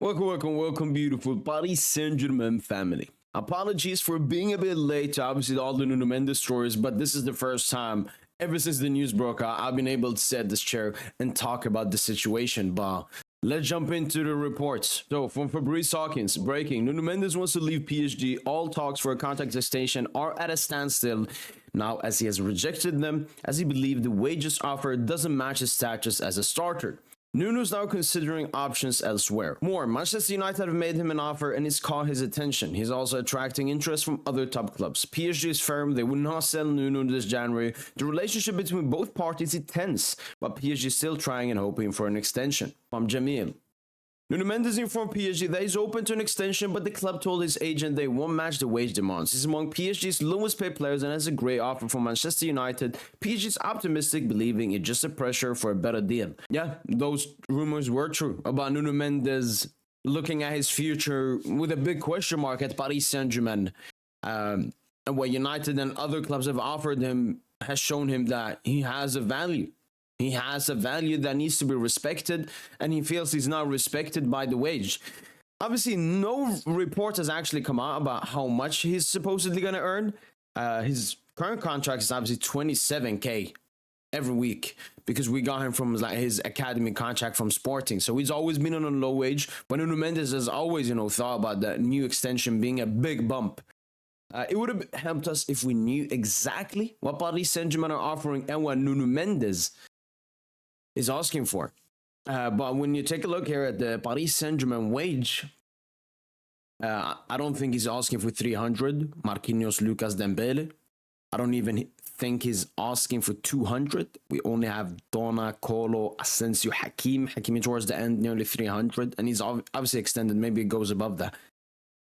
Welcome, beautiful Paris Saint Germain family. Apologies for being a bit late to obviously all the Nuno Mendes stories, but this is the first time ever since the news broke out I've been able to sit this chair and talk about the situation. But let's jump into the reports. So, from Fabrice Hawkins, breaking: Nuno Mendes wants to leave PSG. All talks for a contract extension are at a standstill now, as he has rejected them, as he believed the wages offer doesn't match his status as a starter. Nuno's now considering options elsewhere. More, Manchester United have made him an offer and it's caught his attention. He's also attracting interest from other top clubs. PSG is firm they would not sell Nuno this January. The relationship between both parties is tense, but PSG is still trying and hoping for an extension. From Jamil: Nuno Mendes informed PSG that he's open to an extension, but the club told his agent they won't match the wage demands. He's among PSG's lowest paid players and has a great offer from Manchester United. PSG's optimistic, believing it's just a pressure for a better deal. Yeah, those rumors were true about Nuno Mendes looking at his future with a big question mark at Paris Saint Germain. And what United and other clubs have offered him has shown him that he has a value. He has a value that needs to be respected, and he feels he's not respected by the wage. Obviously, no report has actually come out about how much he's supposedly going to earn. His current contract is obviously 27K every week because we got him from his academy contract from Sporting. So he's always been on a low wage, but Nuno Mendes has always, thought about that new extension being a big bump. It would have helped us if we knew exactly what Paris Saint Germain are offering and what Nuno Mendes is asking for. But when you take a look here at the Paris Saint Germain wage, I don't think he's asking for 300. Marquinhos, Lucas Dembele. I don't even think he's asking for 200. We only have Donna, Colo, Asensio, Hakimi towards the end, nearly 300. And he's obviously extended. Maybe it goes above that.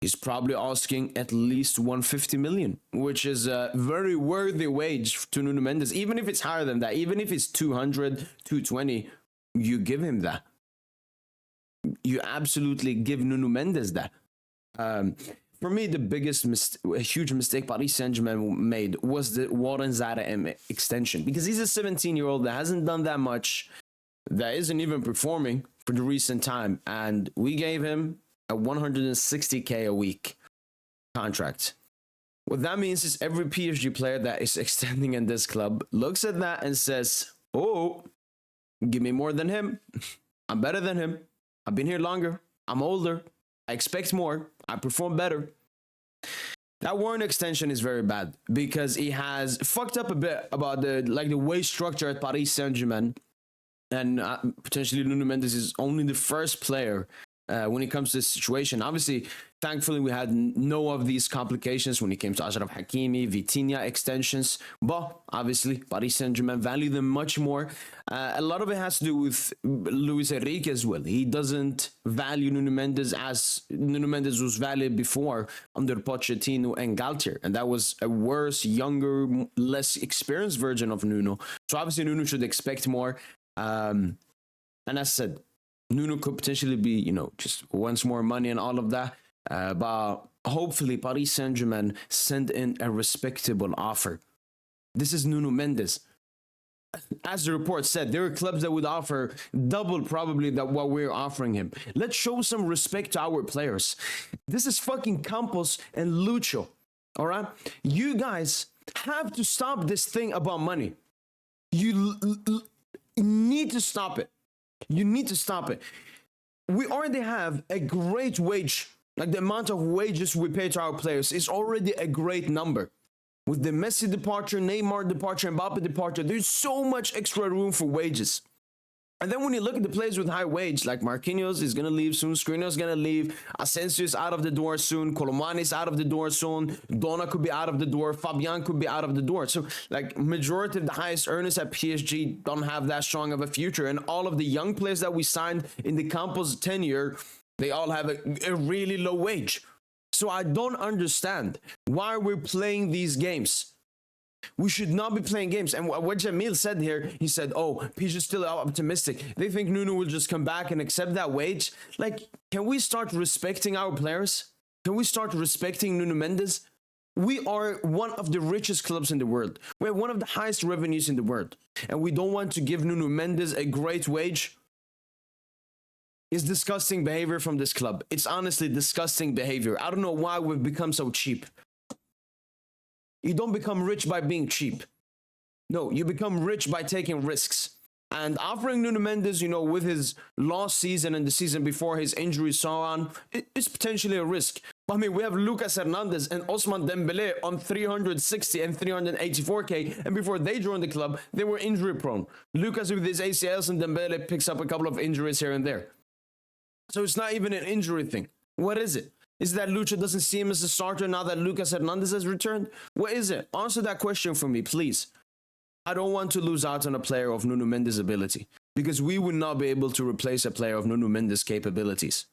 He's probably asking at least 150 million, which is a very worthy wage to Nuno Mendes. Even if it's higher than that, even if it's 200, 220, you give him that. You absolutely give Nuno Mendes that. For me, the biggest huge mistake Paris Saint-Germain made was the Warens extension, because he's a 17-year-old that hasn't done that much, that isn't even performing for the recent time, and we gave him a 160K a week contract. What that means is every PSG player that is extending in this club looks at that and says, oh, give me more than him. I'm better than him. I've been here longer. I'm older. I expect more. I perform better. That Warren extension is very bad because he has fucked up a bit about the wage structure at Paris Saint-Germain. And potentially Nuno Mendes is only the first player when it comes to this situation. Obviously, thankfully, we had no of these complications when it came to Achraf Hakimi, Vitinha extensions. But obviously, Paris Saint-Germain value them much more. A lot of it has to do with Luis Enrique as well. He doesn't value Nuno Mendes as Nuno Mendes was valued before under Pochettino and Galtier. And that was a worse, younger, less experienced version of Nuno. So obviously, Nuno should expect more. And as I said, Nuno could potentially be, just wants more money and all of that. But hopefully Paris Saint-Germain send in a respectable offer. This is Nuno Mendes. As the report said, there are clubs that would offer double probably that what we're offering him. Let's show some respect to our players. This is fucking Campos and Lucho. All right? You guys have to stop this thing about money. You need to stop it. You need to stop it. We already have a great wage. Like the amount of wages we pay to our players is already a great number. With the Messi departure, Neymar departure, Mbappe departure, there's so much extra room for wages. And then when you look at the players with high wage, like Marquinhos is going to leave soon, Skriniar is going to leave, Asensio is out of the door soon, Colomani is out of the door soon, Donna could be out of the door, Fabian could be out of the door. So, majority of the highest earners at PSG don't have that strong of a future. And all of the young players that we signed in the Campos tenure, they all have a really low wage. So I don't understand why we're playing these games. We should not be playing games. And what Jamil said here, he said, oh, PSG is still optimistic. They think Nuno will just come back and accept that wage. Can we start respecting our players? Can we start respecting Nuno Mendes? We are one of the richest clubs in the world. We have one of the highest revenues in the world. And we don't want to give Nuno Mendes a great wage. is disgusting behavior from this club. It's honestly disgusting behavior. I don't know why we've become so cheap. You don't become rich by being cheap. No, you become rich by taking risks. And offering Nuno Mendes, you know, with his last season and the season before his injury so on, it's potentially a risk. I mean, we have Lucas Hernandez and Ousmane Dembélé on 360 and 384k, and before they joined the club, they were injury prone. Lucas with his ACLs and Dembélé picks up a couple of injuries here and there. So it's not even an injury thing. What is it? Is it that Lucha doesn't see him as a starter now that Lucas Hernandez has returned? What is it? Answer that question for me, please. I don't want to lose out on a player of Nuno Mendes' ability, because we would not be able to replace a player of Nuno Mendes' capabilities.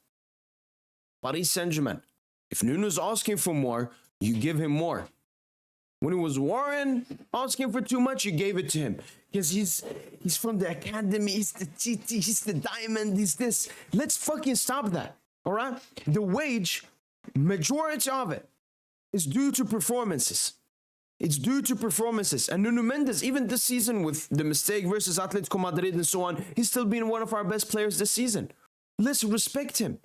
Paris Saint Germain, if Nuno's asking for more, you give him more. When it was Warren asking for too much, you gave it to him. Because he's from the academy, he's the TT, he's the diamond, he's this. Let's fucking stop that, all right? The wage, majority of it, is due to performances. It's due to performances. And Nuno Mendes, even this season with the mistake versus Atletico Madrid and so on, he's still been one of our best players this season. Let's respect him.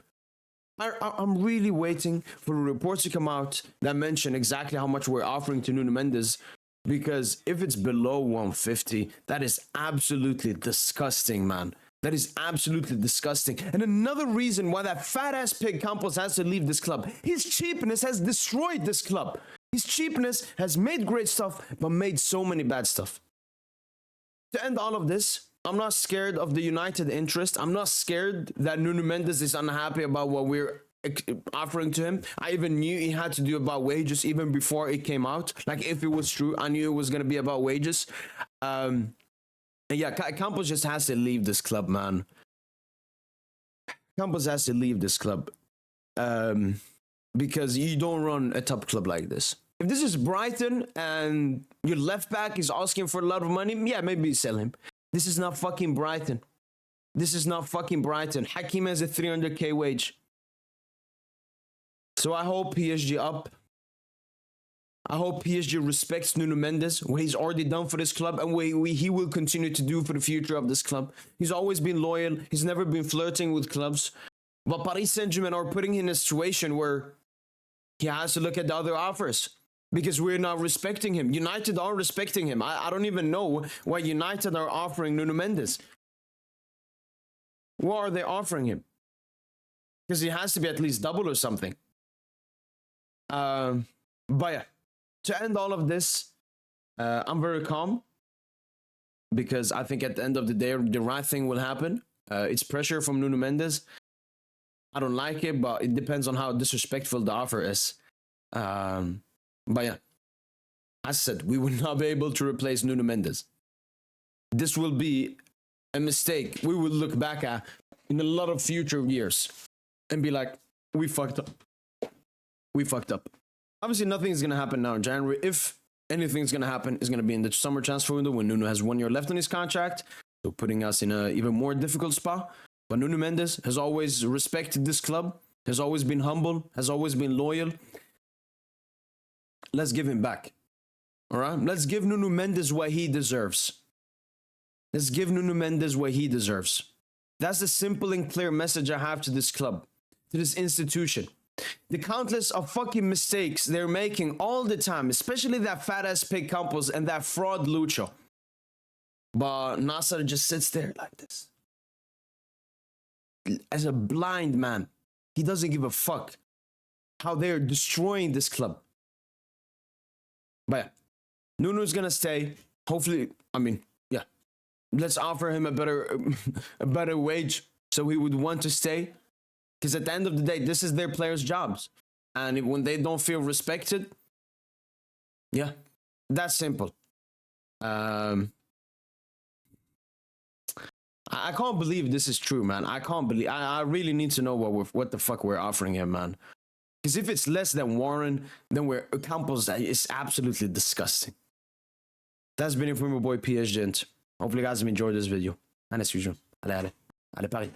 I'm really waiting for the reports to come out that mention exactly how much we're offering to Nuno Mendes, because if it's below 150, that is absolutely disgusting, man. That is absolutely disgusting. And another reason why that fat-ass pig Campos has to leave this club, his cheapness has destroyed this club. His cheapness has made great stuff, but made so many bad stuff. To end all of this, I'm not scared of the United interest. I'm not scared that Nuno Mendes is unhappy about what we're offering to him. I even knew he had to do about wages even before it came out. Like, if it was true, I knew it was going to be about wages. And yeah, Campos just has to leave this club, man. Campos has to leave this club. Because you don't run a top club like this. If this is Brighton and your left back is asking for a lot of money, yeah, maybe sell him. This is not fucking Brighton. This is not fucking Brighton. Hakim has a 300k wage. So I hope PSG up. I hope PSG respects Nuno Mendes, what he's already done for this club, and what he will continue to do for the future of this club. He's always been loyal. He's never been flirting with clubs. But Paris Saint Germain are putting him in a situation where he has to look at the other offers, because we're not respecting him. United are respecting him. I don't even know why United are offering Nuno Mendes. What are they offering him? Because he has to be at least double or something. But yeah, to end all of this, I'm very calm, because I think at the end of the day, the right thing will happen. It's pressure from Nuno Mendes. I don't like it, but it depends on how disrespectful the offer is. But yeah, as I said, we will not be able to replace Nuno Mendes. This will be a mistake we will look back at in a lot of future years and be like, we fucked up. We fucked up. Obviously, nothing is going to happen now in January. If anything's going to happen, it's going to be in the summer transfer window when Nuno has 1 year left on his contract, so putting us in an even more difficult spot. But Nuno Mendes has always respected this club, has always been humble, has always been loyal. Let's give him back. All right? Let's give Nuno Mendes what he deserves. Let's give Nuno Mendes what he deserves. That's the simple and clear message I have to this club, to this institution. The countless of fucking mistakes they're making all the time, especially that fat-ass pig Campos and that fraud Lucho. But Nasser just sits there like this. As a blind man, he doesn't give a fuck how they're destroying this club. But yeah, Nuno's gonna stay. Hopefully, I mean, yeah, let's offer him a better wage so he would want to stay. Because at the end of the day, this is their players' jobs, and when they don't feel respected, yeah, that's simple. I can't believe this is true, man. I can't believe. I really need to know what the fuck we're offering him, man. Because if it's less than Warren, then we're Campos. It's absolutely disgusting. That's been it from my boy PSG. Hopefully, you guys have enjoyed this video. And as usual, allez, Paris.